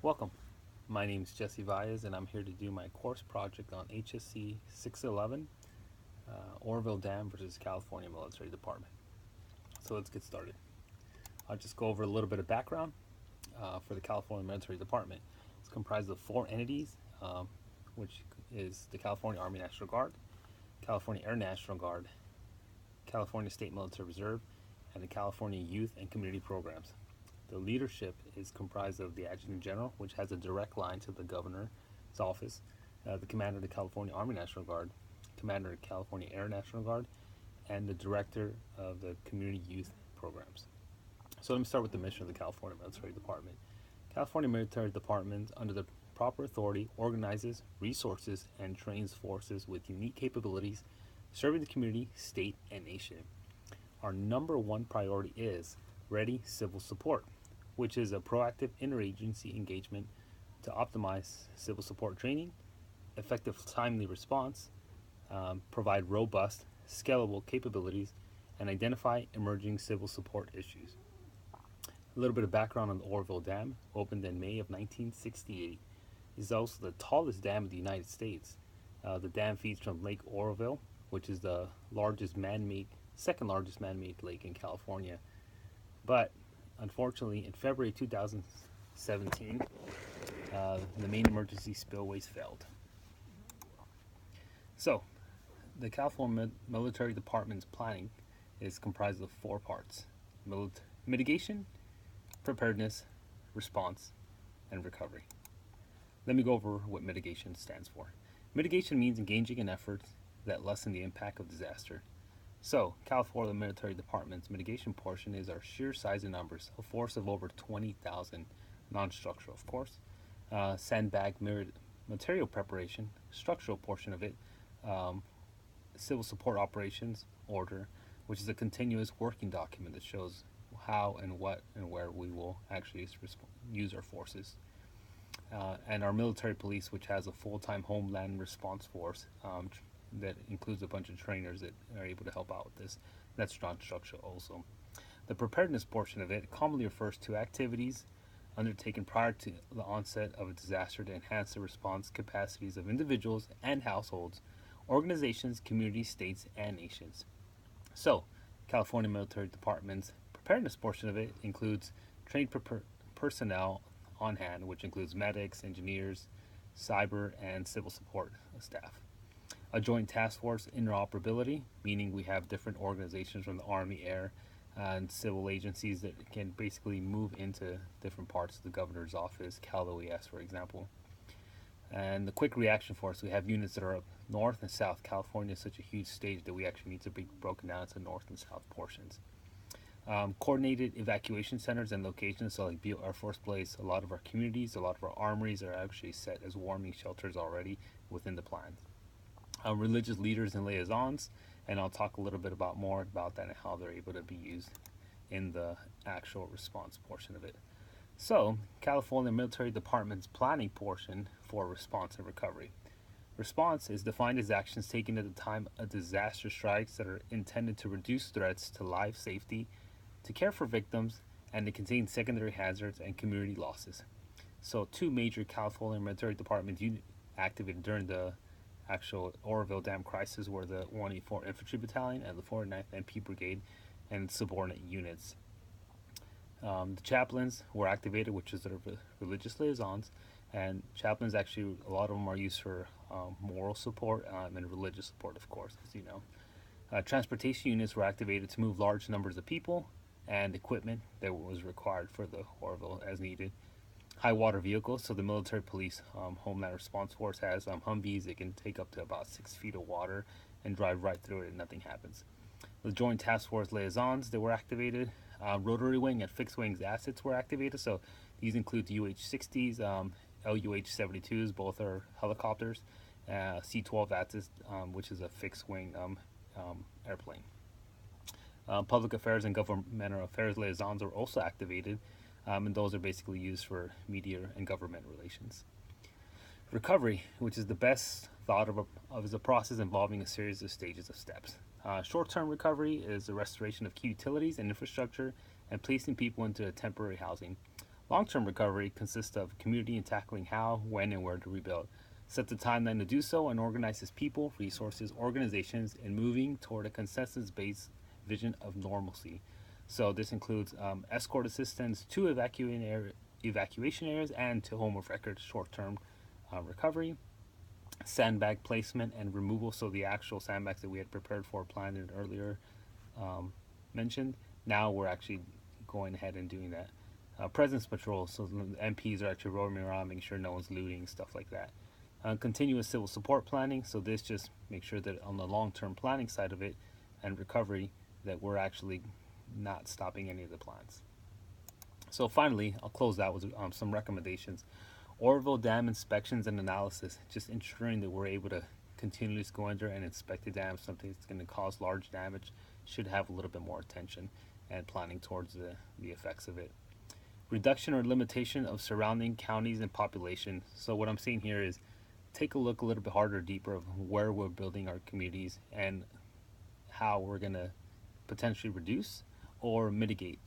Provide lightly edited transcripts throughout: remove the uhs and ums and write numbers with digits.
Welcome. My name is Jesse Valles, and I'm here to do my course project on HSE 611, Oroville Dam versus California Military Department. So let's get started. I'll just go over a little bit of background for the California Military Department. It's comprised of four entities, which is the California Army National Guard, California Air National Guard, California State Military Reserve, and the California Youth and Community Programs. The leadership is comprised of the Adjutant General, which has a direct line to the Governor's office, the Commander of the California Army National Guard, Commander of the California Air National Guard, and the Director of the Community Youth Programs. So let me start with the mission of the California Military Department. California Military Department, under the proper authority, organizes, resources, and trains forces with unique capabilities, serving the community, state, and nation. Our number one priority is ready civil support, which is a proactive interagency engagement to optimize civil support training, effective timely response, provide robust, scalable capabilities, and identify emerging civil support issues. A little bit of background on the Oroville Dam, opened in May of 1968. It is also the tallest dam in the United States. The dam feeds from Lake Oroville, which is the second largest man-made lake in California. But unfortunately, in February 2017, the main emergency spillways failed. So, the California Military Department's planning is comprised of four parts: mitigation, preparedness, response, and recovery. Let me go over what mitigation stands for. Mitigation means engaging in efforts that lessen the impact of disaster. So, California Military Department's mitigation portion is our sheer size and numbers, a force of over 20,000, non-structural, of course. Sandbag material preparation, structural portion of it, civil support operations order, which is a continuous working document that shows how and what and where we will actually use our forces. And our military police, which has a full-time homeland response force, that includes a bunch of trainers that are able to help out with this. That's non-structural also. The preparedness portion of it commonly refers to activities undertaken prior to the onset of a disaster to enhance the response capacities of individuals and households, organizations, communities, states, and nations. So, California Military Department's preparedness portion of it includes trained personnel on hand, which includes medics, engineers, cyber, and civil support staff. A joint task force interoperability, meaning we have different organizations from the Army, Air, and civil agencies that can basically move into different parts of the governor's office, Cal OES, for example. And the quick reaction force, we have units that are up north and south. California is such a huge state that we actually need to be broken down into north and south portions. Coordinated evacuation centers and locations, so like Beale Air Force Base, a lot of our communities, a lot of our armories are actually set as warming shelters already within the plan. Religious leaders and liaisons, and I'll talk a little bit more about that and how they're able to be used in the actual response portion of it. So, California Military Department's planning portion for response and recovery. Response is defined as actions taken at the time a disaster strikes that are intended to reduce threats to life safety, to care for victims, and to contain secondary hazards and community losses. So, two major California Military Department units activated during the actual Oroville Dam crisis were the 184 Infantry Battalion and the 49th MP Brigade and subordinate units. The chaplains were activated, which is the religious liaisons, and chaplains actually, a lot of them are used for moral support and religious support, of course, as you know. Transportation units were activated to move large numbers of people and equipment that was required for the Oroville as needed. High water vehicles, so the military police homeland response force has Humvees that can take up to about 6 feet of water and drive right through it and nothing happens. The joint task force liaisons that were activated, rotary wing and fixed wings assets were activated, so these include the UH-60s, LUH-72s, both are helicopters, C-12 assets, which is a fixed wing airplane. Public affairs and governmental affairs liaisons are also activated, and those are basically used for media and government relations. Recovery, which is the best thought of as a process involving a series of stages of steps. Short-term recovery is the restoration of key utilities and infrastructure and placing people into temporary housing. Long-term recovery consists of community and tackling how, when, and where to rebuild. Set the timeline to do so and organizes people, resources, organizations in moving toward a consensus-based vision of normalcy. So this includes escort assistance to evacuation areas and to home of record short-term recovery, sandbag placement and removal. So the actual sandbags that we had prepared for, planned and earlier mentioned, now we're actually going ahead and doing that. Presence patrol, so the MPs are actually roaming around, making sure no one's looting, stuff like that. Continuous civil support planning, so this just makes sure that on the long-term planning side of it and recovery that we're actually not stopping any of the plans. So finally, I'll close out with some recommendations. Oroville Dam inspections and analysis, just ensuring that we're able to continuously go in there and inspect the dam. Something that's going to cause large damage should have a little bit more attention and planning towards the effects of it. Reduction or limitation of surrounding counties and population. So what I'm saying here is take a look a little bit harder, deeper of where we're building our communities and how we're going to potentially reduce or mitigate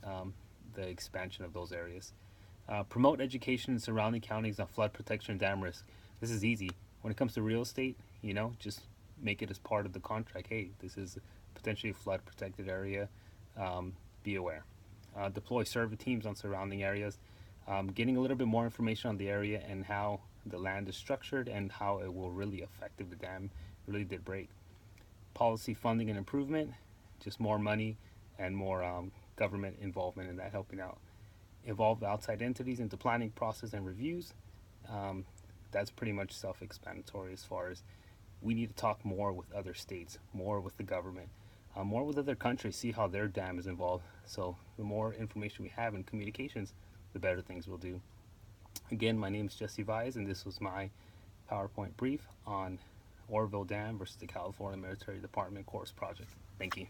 the expansion of those areas. Promote education in surrounding counties on flood protection and dam risk. This is easy. When it comes to real estate, just make it as part of the contract. Hey, this is potentially a flood protected area. Be aware. Deploy survey teams on surrounding areas. Getting a little bit more information on the area and how the land is structured and how it will really affect if the dam really did break. Policy funding and improvement, just more money and more government involvement in that, helping out. Involve outside entities into planning process and reviews. That's pretty much self-explanatory as far as we need to talk more with other states, more with the government, more with other countries, see how their dam is involved. So the more information we have in communications, the better things we'll do. Again, my name is Jesse Vise, and this was my PowerPoint brief on Oroville Dam versus the California Military Department Course Project. Thank you.